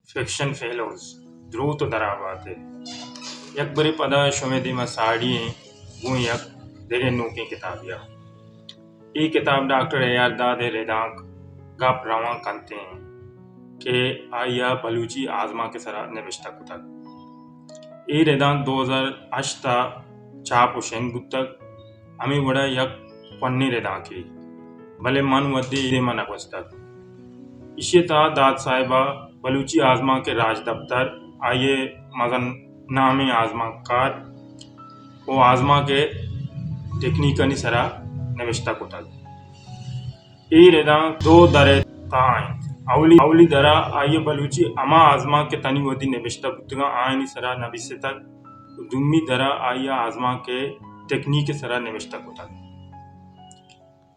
fiction fellows درود و درآباتے یک بری پدا شمیدی مساڑی گوں یک درے نوکی کتابیا ای کتاب ڈاکٹر ایارداد ریدانک گپ رواں کنتے ہیں کہ آیا بلوچی آزما کے سرا نوشتہ کتک ای ریدانک 2008 تا چاپ و شنگ بتک ہمیں وڑا یک پنی ریدانکی بلے من ودی دے من اگوستک اسی تا داد صاحبہ بلوچی آزما کے راج دفتر آئیے مغن نامی آزما کار وہ آزما کے ٹیکنیکنی سرا نوشتہ کتل ای ریدان دو درے تائیں اولی درا آئیے بلوچی اما آزما کے تنی ودی نوشتہ کتگا آئینی سرا نویسے تک دومی درا آئیے آزما کے ٹیکنیک سرا نوشتہ کتل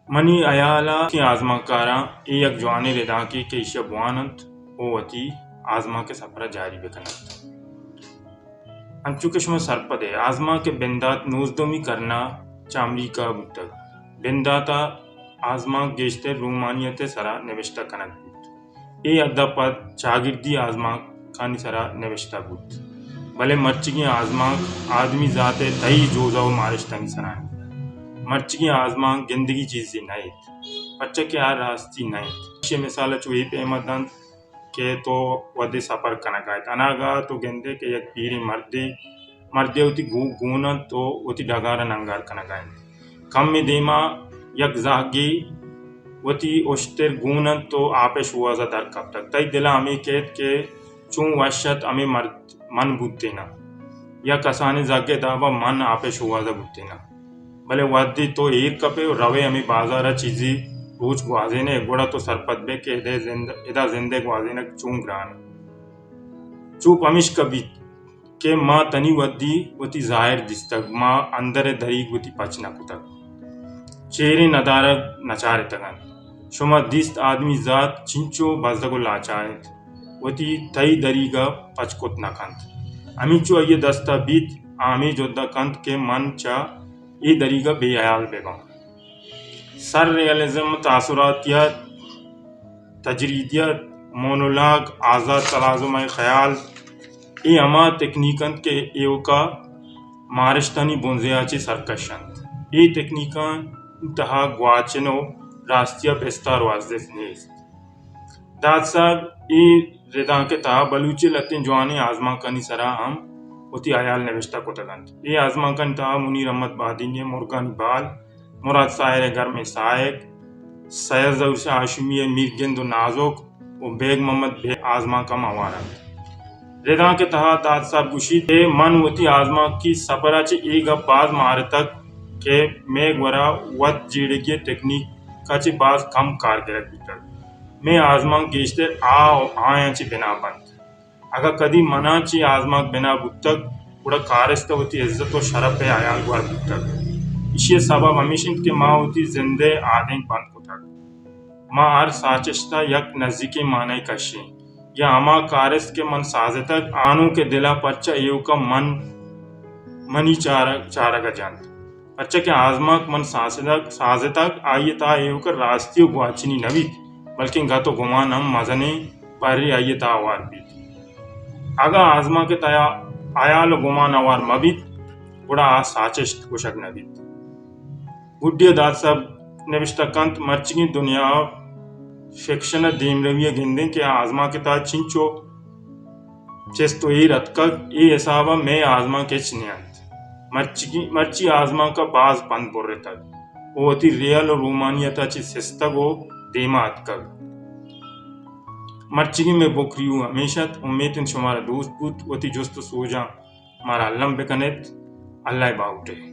منی ایالا کی آزما کارا ای یک جوانی ریدان کی کہ ایشا بوانند او وتی آزما کے سفر جاری بکنند انچو کشم سرپدے آزما کے بندات نوزدومی کرنا چامریکا بودتگ بنداتا آزما گیشتے رومانیت سرا نوشتہ کنند بود ای ادھا پد چاگردی آزما کانی سرا نوشتہ بود بلے مرچگی آزما آدمی ذات تئی جوزا و مارشتنی سرائیں مرچگی آزما گندگی چیزی نہیں پچہ کے آر راستی نہیں یہ مثال چوہی پہ احمدند کہ تو ودی سفر کنکایت اناگا تو گندے کہ یک پیری مردے ہوتی گونن تو ہوتی ڈگارا ننگار کنکایت کم میں دیما یک زاگی ہوتی اشتر گونن تو آپش ہوازا در کب تک تای دلا ہمیں کہت کہ چون وشت ہمیں من بودتے نا یا کسانی زاگے دابا من آپش ہوازا بودتے نا بلے ودی تو ایر کپے روے ہمیں بازارہ چیزی روچ گوازینے گوڑا تو سرپت بے کہ ادا زندے گوازینے چون گران چوپ ہمیش کبھی کہ ما تنی ودی وتی ظاہر دستگ ما اندر دریگ وتی پچنا کتگ چیرے ندارگ نچارے تگن شما دست آدمی ذات چنچو بزدگو لاچائت وتی تئی دریگا پچ کت نکند ہمیچو یہ دستا بیت آمی جدہ کند کہ من چا ای دریگا بے عیال بے گاؤں سر ریالزم تاثراتیت تجریدیت مونولاگ آزاد تلازم خیال ای اما تکنیکن کے ایوکا مارشتانی بنزیاچی سرکشند ای تکنیکان انتہا گواچنو راستیا بستار وازدف نیست داد صاحب ای ردان کے تہا بلوچی لتین جوانی آزما کنی سرا ہم ہوتی آیال نوشتہ کتگند ای آزما کنی تہا منیر احمد بادینی مرگانی بال مراد ساحر گھر میں سائق سید زوش ہاشمی میر گند و نازک و بیگ محمد بے آزما کا موارا ریدان کے تحت داد صاحب گوشید کہ من وتی آزما کی سپرہ چے ایگا باز مہارتک کہ میں گورا ود جیڑگی ٹیکنیک کا چے باز کم کارگرد بیتر میں آزما گیشتر آیا چے بنا بند اگر کدی منا چے آزما بنا بودتک بڑا کارست وتی عزت و شرف آیال گوار بودتک اسی سبب ہمیشن کہ ماں ہوتی زندے آدیں بند کتک ماں ہر ساچشتا یک نزدیکی معنی کشی یا ہما کارست کے من سازتک آنوں کے دلا پرچہ ایو کا منی چارگا جاند پرچہ کے آزماک من سازتک آئیے تا ایو کا راستی و گواچنی نوید بلکہ گا تو گمان ہم مزنے پاری آئیے تا آوار بید اگا آزما کے تایا آیال و گمان آوار مبید بڑا ساچشت گوشک نوید گڈی داد صاحب نوشتہ کنت مرچگی دنیا فکشن دیم رویہ گندیں کہ آزما کے تا چنچو چستو ای رتکگ ای حسابہ میں آزما کے چنیانت مرچی آزما کا باز پند بر تک وہ تی ریال و رومانیتا چی سستگ و دیما اتکگ مرچگی میں بکریو ہمیشت امیتن شمارا دوست بود وہ تی جست سوجا مارا علم بکنیت اللہ باوٹے